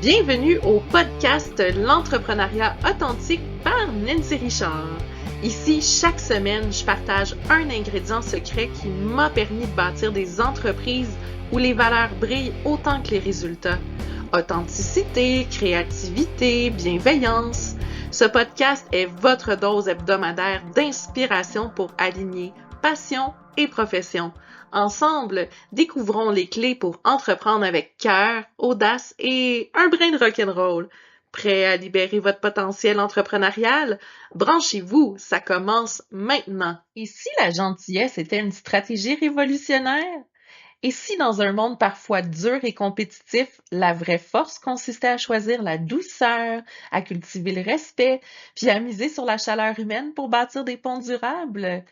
Bienvenue au podcast L'entrepreneuriat authentique par Nancy Richard. Ici, chaque semaine, je partage un ingrédient secret qui m'a permis de bâtir des entreprises où les valeurs brillent autant que les résultats. Authenticité, créativité, bienveillance. Ce podcast est votre dose hebdomadaire d'inspiration pour aligner passion et profession. Ensemble, découvrons les clés pour entreprendre avec cœur, audace et un brin de rock'n'roll. Prêt à libérer votre potentiel entrepreneurial? Branchez-vous, ça commence maintenant. Et si la gentillesse était une stratégie révolutionnaire? Et si dans un monde parfois dur et compétitif, la vraie force consistait à choisir la douceur, à cultiver le respect, puis à miser sur la chaleur humaine pour bâtir des ponts durables?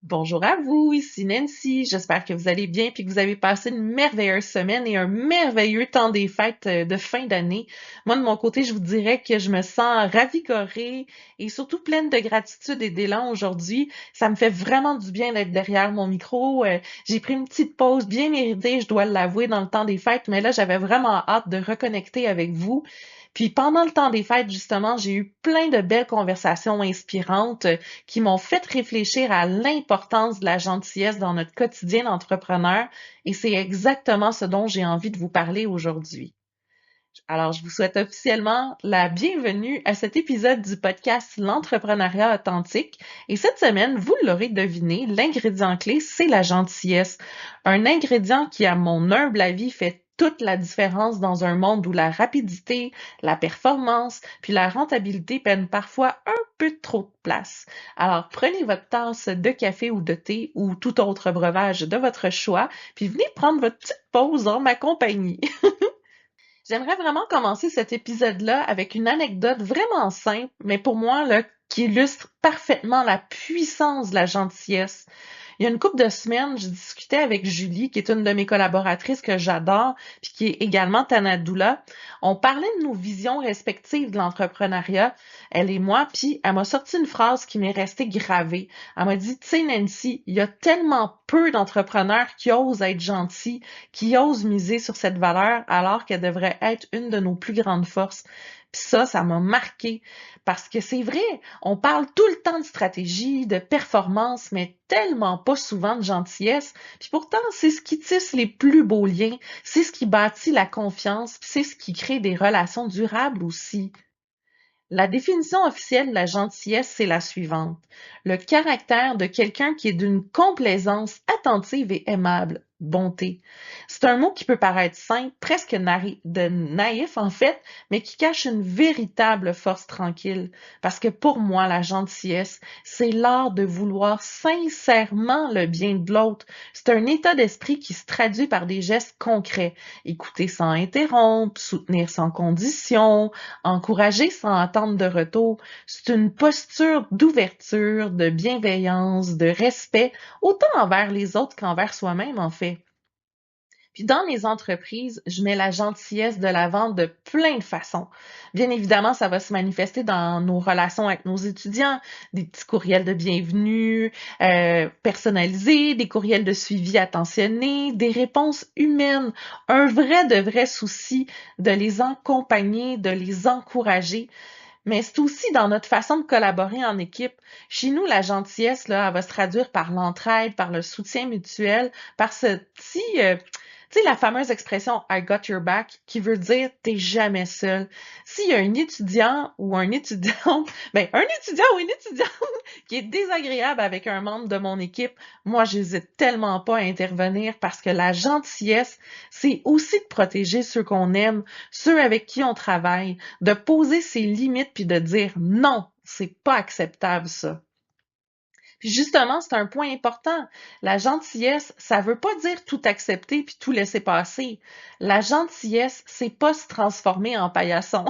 Bonjour à vous, ici Nancy. J'espère que vous allez bien puis que vous avez passé une merveilleuse semaine et un merveilleux temps des fêtes de fin d'année. Moi, de mon côté, je vous dirais que je me sens ravigorée et surtout pleine de gratitude et d'élan aujourd'hui. Ça me fait vraiment du bien d'être derrière mon micro. J'ai pris une petite pause bien méritée, je dois l'avouer, dans le temps des fêtes, mais là, j'avais vraiment hâte de reconnecter avec vous. Puis pendant le temps des fêtes, justement, j'ai eu plein de belles conversations inspirantes qui m'ont fait réfléchir à l'importance de la gentillesse dans notre quotidien d'entrepreneur et c'est exactement ce dont j'ai envie de vous parler aujourd'hui. Alors, je vous souhaite officiellement la bienvenue à cet épisode du podcast L'entrepreneuriat authentique. Et cette semaine, vous l'aurez deviné, l'ingrédient clé, c'est la gentillesse. Un ingrédient qui, à mon humble avis, fait toute la différence dans un monde où la rapidité, la performance, puis la rentabilité prennent parfois un peu trop de place. Alors, prenez votre tasse de café ou de thé ou tout autre breuvage de votre choix, puis venez prendre votre petite pause en ma compagnie. J'aimerais vraiment commencer cet épisode-là avec une anecdote vraiment simple, mais pour moi, là, qui illustre parfaitement la puissance de la gentillesse. Il y a une couple de semaines, je discutais avec Julie, qui est une de mes collaboratrices que j'adore, puis qui est également Tanadoula. On parlait de nos visions respectives de l'entrepreneuriat, elle et moi, puis elle m'a sorti une phrase qui m'est restée gravée. Elle m'a dit, tu sais Nancy, il y a tellement peu d'entrepreneurs qui osent être gentils, qui osent miser sur cette valeur, alors qu'elle devrait être une de nos plus grandes forces. Puis ça m'a marqué parce que c'est vrai, on parle tout le temps de stratégie, de performance, mais tellement pas souvent de gentillesse. Puis pourtant, c'est ce qui tisse les plus beaux liens, c'est ce qui bâtit la confiance, puis c'est ce qui crée des relations durables aussi. La définition officielle de la gentillesse, c'est la suivante. Le caractère de quelqu'un qui est d'une complaisance attentive et aimable. Bonté. C'est un mot qui peut paraître simple, presque naïf en fait, mais qui cache une véritable force tranquille. Parce que pour moi, la gentillesse, c'est l'art de vouloir sincèrement le bien de l'autre. C'est un état d'esprit qui se traduit par des gestes concrets. Écouter sans interrompre, soutenir sans condition, encourager sans attendre de retour. C'est une posture d'ouverture, de bienveillance, de respect, autant envers les autres qu'envers soi-même, en fait. Puis dans les entreprises, je mets la gentillesse de l'avant de plein de façons. Bien évidemment, ça va se manifester dans nos relations avec nos étudiants, des petits courriels de bienvenue personnalisés, des courriels de suivi attentionnés, des réponses humaines, un vrai de vrai souci de les accompagner, de les encourager. Mais c'est aussi dans notre façon de collaborer en équipe. Chez nous, la gentillesse, là, elle va se traduire par l'entraide, par le soutien mutuel, par ce petit, tu sais, la fameuse expression I got your back, qui veut dire t'es jamais seul. S'il y a un étudiant ou un étudiant, un étudiant ou une étudiante qui est désagréable avec un membre de mon équipe, moi, j'hésite tellement pas à intervenir parce que la gentillesse, c'est aussi de protéger ceux qu'on aime, ceux avec qui on travaille, de poser ses limites puis de dire non, c'est pas acceptable ça. Puis justement, c'est un point important. La gentillesse, ça veut pas dire tout accepter puis tout laisser passer. La gentillesse, c'est pas se transformer en paillasson.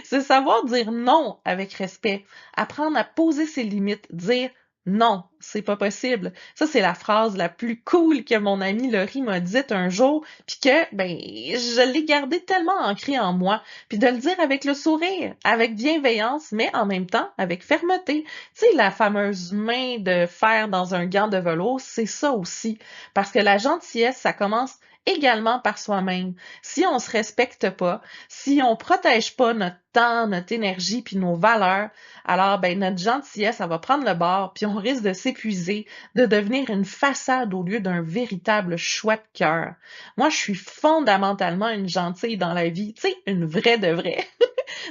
C'est savoir dire non avec respect, apprendre à poser ses limites, dire non, c'est pas possible. Ça, c'est la phrase la plus cool que mon ami Laurie m'a dite un jour, puis que, je l'ai gardée tellement ancrée en moi. Puis de le dire avec le sourire, avec bienveillance, mais en même temps avec fermeté. Tu sais, la fameuse main de fer dans un gant de velours, c'est ça aussi. Parce que la gentillesse, ça commence également par soi-même. Si on se respecte pas, si on protège pas notre temps, notre énergie puis nos valeurs, alors notre gentillesse, elle va prendre le bord puis on risque de s'épuiser, de devenir une façade au lieu d'un véritable choix de cœur. Moi, je suis fondamentalement une gentille dans la vie, tu sais, une vraie de vraie.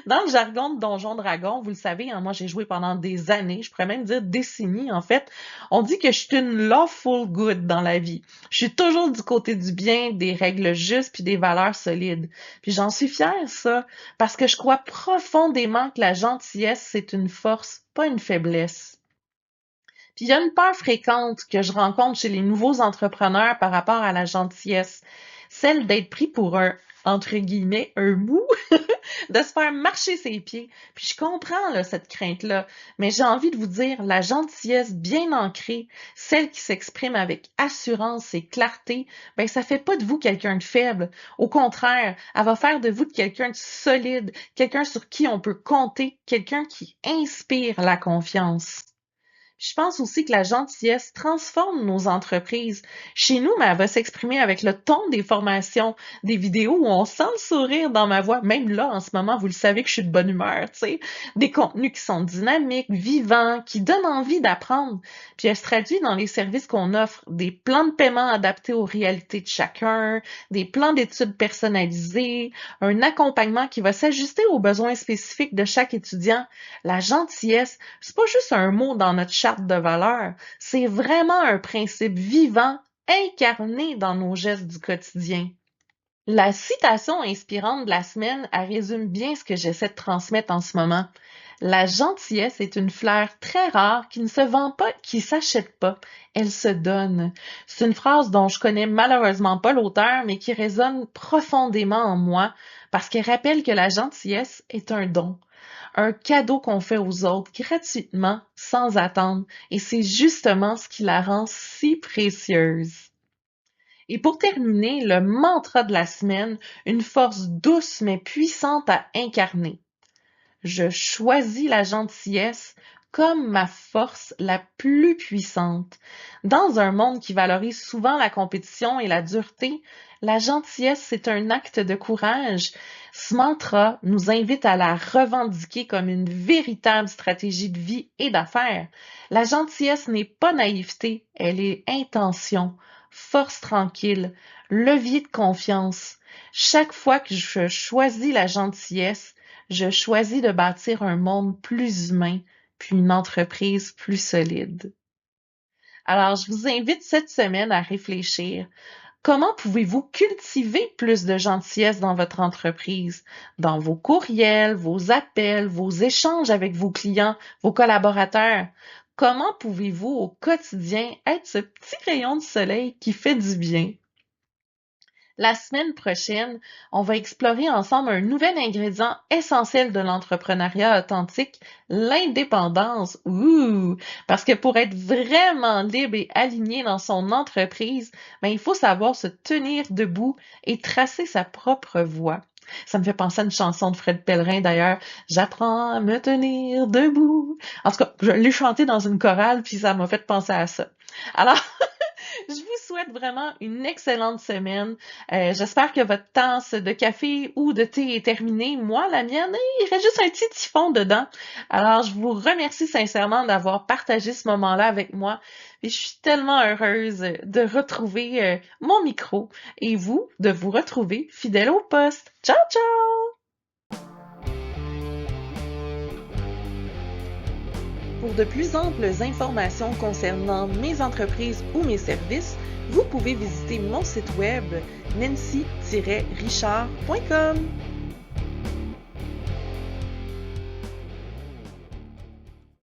Dans le jargon de Donjon Dragon, vous le savez, moi j'ai joué pendant des années, je pourrais même dire décennies en fait, on dit que je suis une lawful good dans la vie. Je suis toujours du côté du bien, des règles justes puis des valeurs solides. Puis j'en suis fière, ça, parce que je crois profondément que la gentillesse, c'est une force, pas une faiblesse. Puis il y a une peur fréquente que je rencontre chez les nouveaux entrepreneurs par rapport à la gentillesse, celle d'être pris pour un, entre guillemets, un mou, de se faire marcher ses pieds. Puis je comprends là, cette crainte-là, mais j'ai envie de vous dire, la gentillesse bien ancrée, celle qui s'exprime avec assurance et clarté, ça fait pas de vous quelqu'un de faible. Au contraire, elle va faire de vous quelqu'un de solide, quelqu'un sur qui on peut compter, quelqu'un qui inspire la confiance. Je pense aussi que la gentillesse transforme nos entreprises. Chez nous, elle va s'exprimer avec le ton des formations, des vidéos où on sent le sourire dans ma voix. Même là, en ce moment, vous le savez que je suis de bonne humeur, tu sais. Des contenus qui sont dynamiques, vivants, qui donnent envie d'apprendre. Puis elle se traduit dans les services qu'on offre, des plans de paiement adaptés aux réalités de chacun, des plans d'études personnalisés, un accompagnement qui va s'ajuster aux besoins spécifiques de chaque étudiant. La gentillesse, c'est pas juste un mot dans notre charte de valeurs, c'est vraiment un principe vivant, incarné dans nos gestes du quotidien. La citation inspirante de la semaine, elle résume bien ce que j'essaie de transmettre en ce moment. La gentillesse est une fleur très rare qui ne se vend pas, qui s'achète pas, elle se donne. C'est une phrase dont je connais malheureusement pas l'auteur, mais qui résonne profondément en moi parce qu'elle rappelle que la gentillesse est un don. Un cadeau qu'on fait aux autres gratuitement, sans attendre, et c'est justement ce qui la rend si précieuse. Et pour terminer, le mantra de la semaine, une force douce mais puissante à incarner. Je choisis la gentillesse comme ma force la plus puissante. Dans un monde qui valorise souvent la compétition et la dureté, la gentillesse, c'est un acte de courage. Ce mantra nous invite à la revendiquer comme une véritable stratégie de vie et d'affaires. La gentillesse n'est pas naïveté, elle est intention, force tranquille, levier de confiance. Chaque fois que je choisis la gentillesse, je choisis de bâtir un monde plus humain, puis une entreprise plus solide. Alors, je vous invite cette semaine à réfléchir. Comment pouvez-vous cultiver plus de gentillesse dans votre entreprise, dans vos courriels, vos appels, vos échanges avec vos clients, vos collaborateurs? Comment pouvez-vous au quotidien être ce petit rayon de soleil qui fait du bien? La semaine prochaine, on va explorer ensemble un nouvel ingrédient essentiel de l'entrepreneuriat authentique, l'indépendance. Parce que pour être vraiment libre et aligné dans son entreprise, il faut savoir se tenir debout et tracer sa propre voie. Ça me fait penser à une chanson de Fred Pellerin d'ailleurs. J'apprends à me tenir debout. En tout cas, je l'ai chanté dans une chorale puis ça m'a fait penser à ça. Alors, je vous souhaite vraiment une excellente semaine. J'espère que votre tasse de café ou de thé est terminée. Moi, la mienne, il reste juste un petit typhon dedans. Alors, je vous remercie sincèrement d'avoir partagé ce moment-là avec moi. Et je suis tellement heureuse de retrouver mon micro et vous, de vous retrouver fidèle au poste. Ciao, ciao! Pour de plus amples informations concernant mes entreprises ou mes services, vous pouvez visiter mon site web nancy-richard.com.